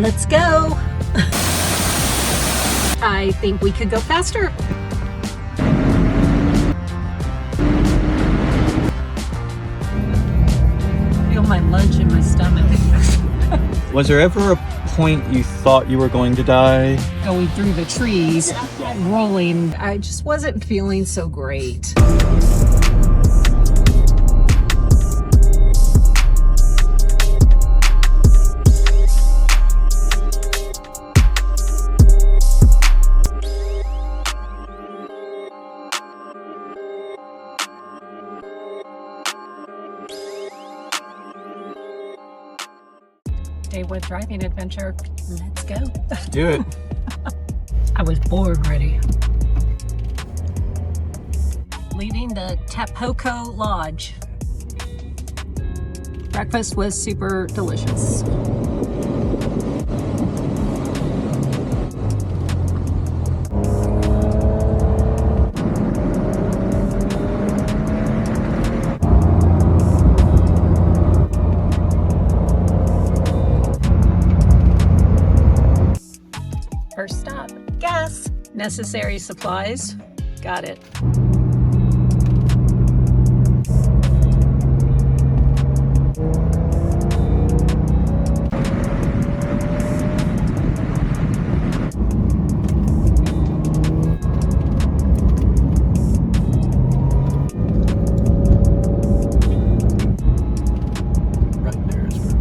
Let's go. I think we could go faster. Feel my lunch in my stomach. Was there ever a point you thought you were going to die? Going through the trees, rolling. I just wasn't feeling so great. Day one driving adventure. Let's go. Let's do it. I was bored ready. Leaving the Tapoco Lodge. Breakfast was super delicious. First stop, gas. Necessary supplies, got it. Right there is where.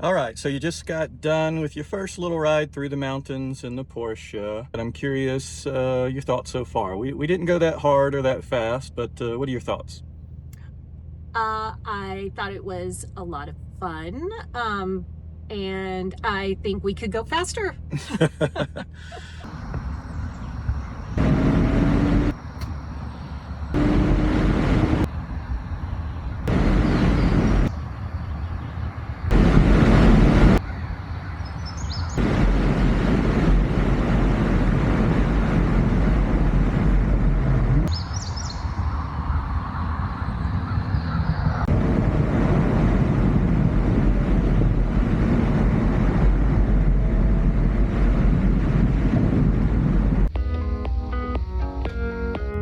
All right, so you just got done with your first little ride through the mountains in the Porsche. And I'm curious your thoughts so far. We didn't go that hard or that fast, but what are your thoughts? I thought it was a lot of fun, and I think we could go faster.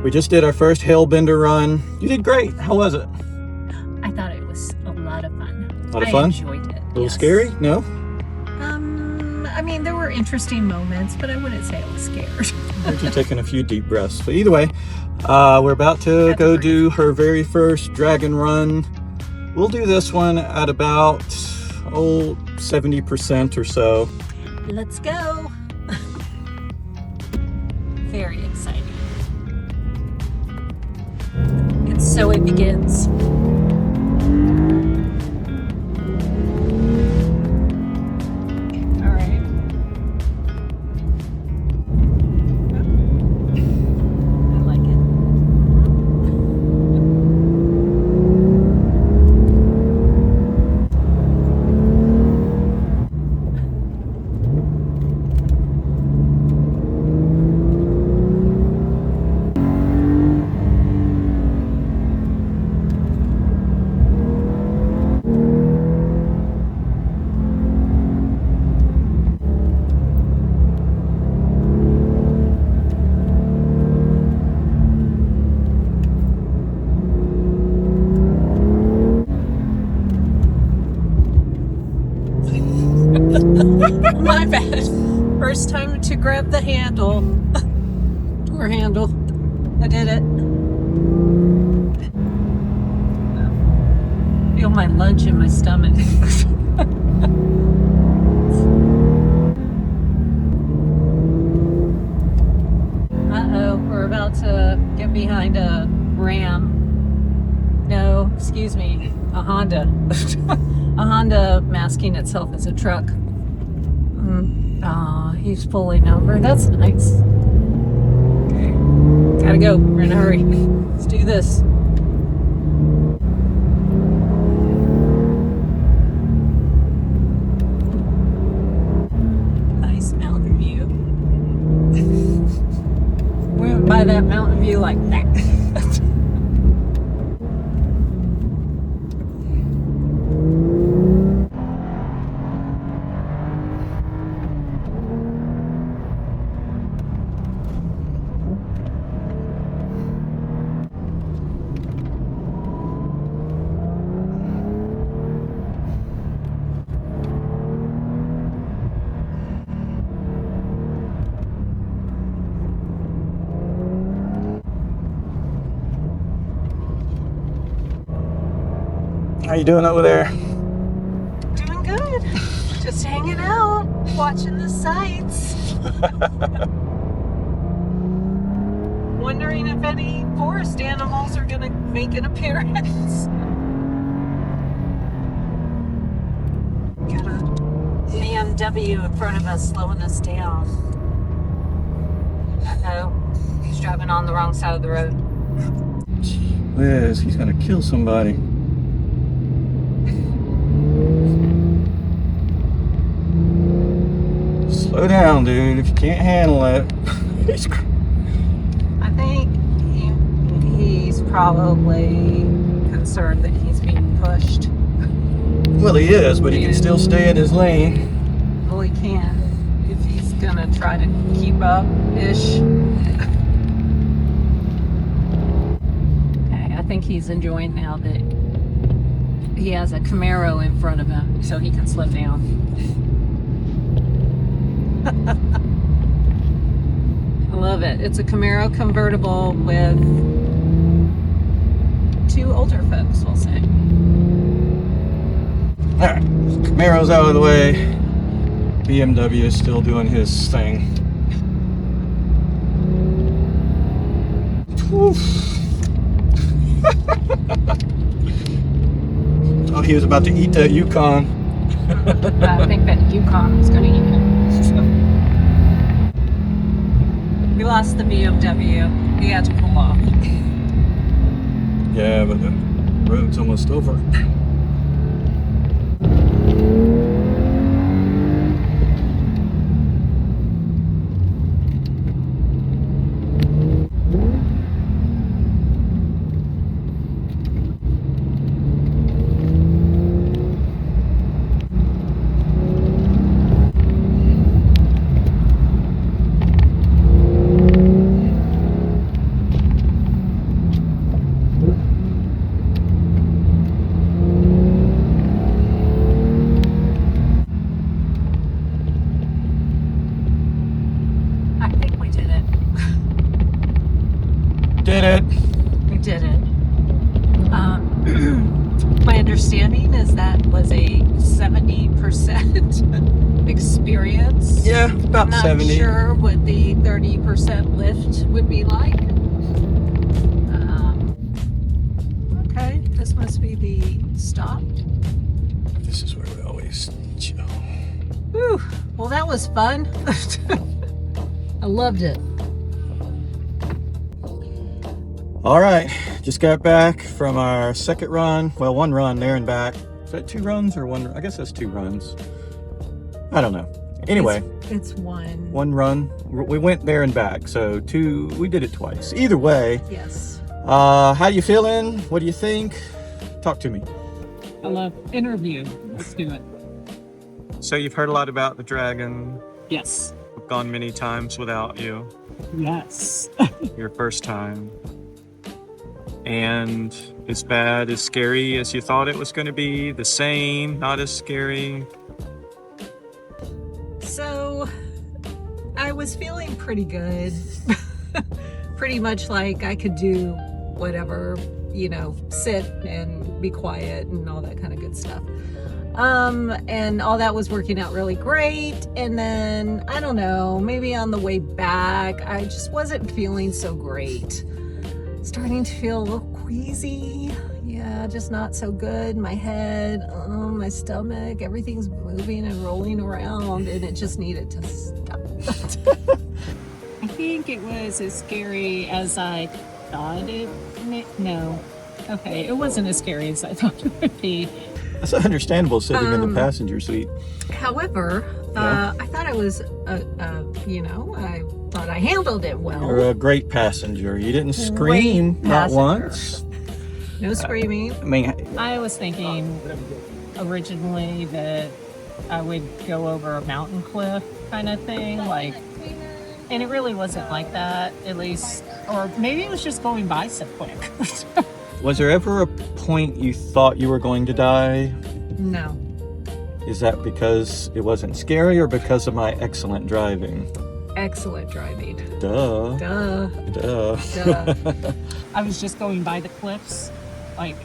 We just did our first Hellbender run. You did great. How was it? I thought it was a lot of fun. A lot of fun? I enjoyed it. A little scary? No? I mean, there were interesting moments, but I wouldn't say I was scared. Heard you taking a few deep breaths. But either way, we're about to go do her very first dragon run. We'll do this one at about 70% or so. Let's go. Very exciting. And so it begins. All right. I like it. My bad. First time to grab the handle. Door handle. I did it. Feel my lunch in my stomach. Uh-oh, we're about to get behind a Ram. No, excuse me, a Honda. A Honda masking itself as a truck. Aw, he's pulling over. That's nice. Okay, gotta go. We're in a hurry. Let's do this. How you doing over there? Doing good. Just hanging out, watching the sights. Wondering if any forest animals are gonna make an appearance. Got a BMW in front of us slowing us down. Uh-oh, he's driving on the wrong side of the road. Liz, he's gonna kill somebody. Slow down, dude, if you can't handle it. I think he's probably concerned that he's being pushed. Well, he is, but he can still stay in his lane. Well, he can if he's gonna try to keep up-ish. Okay, I think he's enjoying now that he has a Camaro in front of him, so he can slow down. I love it. It's a Camaro convertible with two older folks, we'll say. Alright, Camaro's out of the way. BMW is still doing his thing. Oh, he was about to eat that Yukon. I think that Yukon was going to eat him. We lost the BMW. He had to pull off. Yeah, but the road's almost over. Did it. We did it. My understanding is that was a 70% experience. Yeah, about I'm not 70. sure what the 30% lift would be like. Okay, this must be the stop. This is where we always chill. Whew. Well, that was fun. I loved it. All right, just got back from our second run. Well, one run there and back. Is that 2 runs or 1? I guess that's 2 runs. I don't know. Anyway, it's one. 1 run. We went there and back, so 2. We did it twice. Either way. Yes. How you feeling? What do you think? Talk to me. I love interview. Let's do it. So you've heard a lot about the Dragon. Yes. We've gone many times without you. Yes. Your first time. And as bad, as scary as you thought it was going to be, the same, not as scary. So I was feeling pretty good. Pretty much like I could do whatever, you know, sit and be quiet and all that kind of good stuff. And all that was working out really great. And then, I don't know, maybe on the way back, I just wasn't feeling so great. Starting to feel a little queasy. Yeah, just not so good. My head, my stomach, everything's moving and rolling around, and it just needed to stop. I think it was as scary as I thought it. No. Okay, it wasn't as scary as I thought it would be. That's understandable sitting in the passenger seat. However, I thought I was, you know, I thought I handled it well. You're a great passenger. You didn't scream, Great not passenger. once. No screaming. I mean, I was thinking originally that I would go over a mountain cliff kind of thing, like, and it really wasn't like that, at least, or maybe it was just going by so quick. was there ever a point you thought you were going to die? No. Is that because it wasn't scary or because of my excellent driving? Excellent driving. Duh. Duh. Duh. Duh. I was just going by the cliffs, like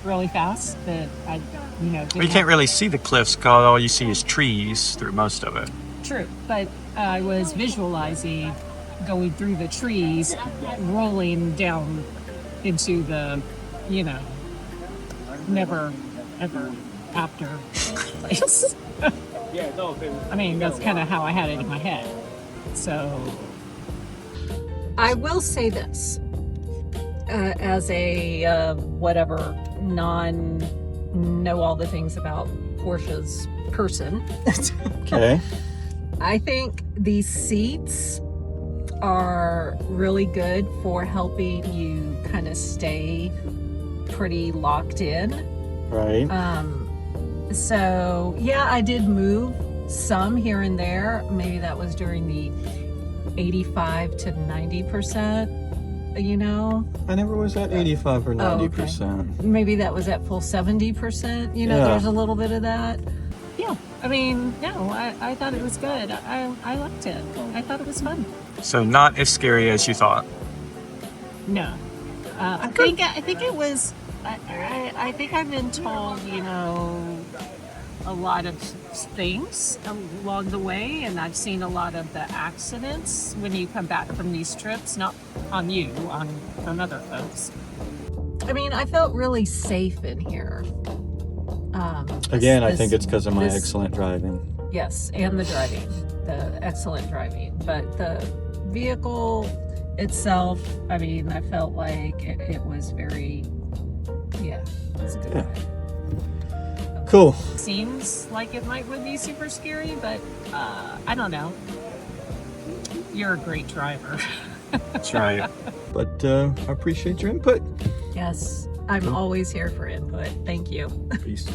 really fast that I, didn't Well, you can't really see the cliffs because all you see is trees through most of it. True, but I was visualizing going through the trees, rolling down into the, never, ever after place. I mean, that's kind of how I had it in my head. So, I will say this as a whatever know all the things about Porsche's person. Okay. I think these seats are really good for helping you kind of stay pretty locked in. Right. So yeah, I did move some here and there. Maybe that was during the 85 to 90%, I never was at 85 or 90%. Maybe that was at full 70%. There's a little bit of that. Yeah, I mean, no, I thought it was good. I liked it. I thought it was fun. So not as scary as you thought. No, I think it was. I think I've been told, a lot of things along the way, and I've seen a lot of the accidents when you come back from these trips. Not on you, on other folks. I mean, I felt really safe in here. Again, I think it's because of my excellent driving. Yes, and the driving, the excellent driving. But the vehicle itself, I mean, I felt like it was very, it's a good ride. Cool. Seems like it would be super scary, but I don't know. You're a great driver. That's right. But I appreciate your input. Yes, I'm always here for input. Thank you. Peace.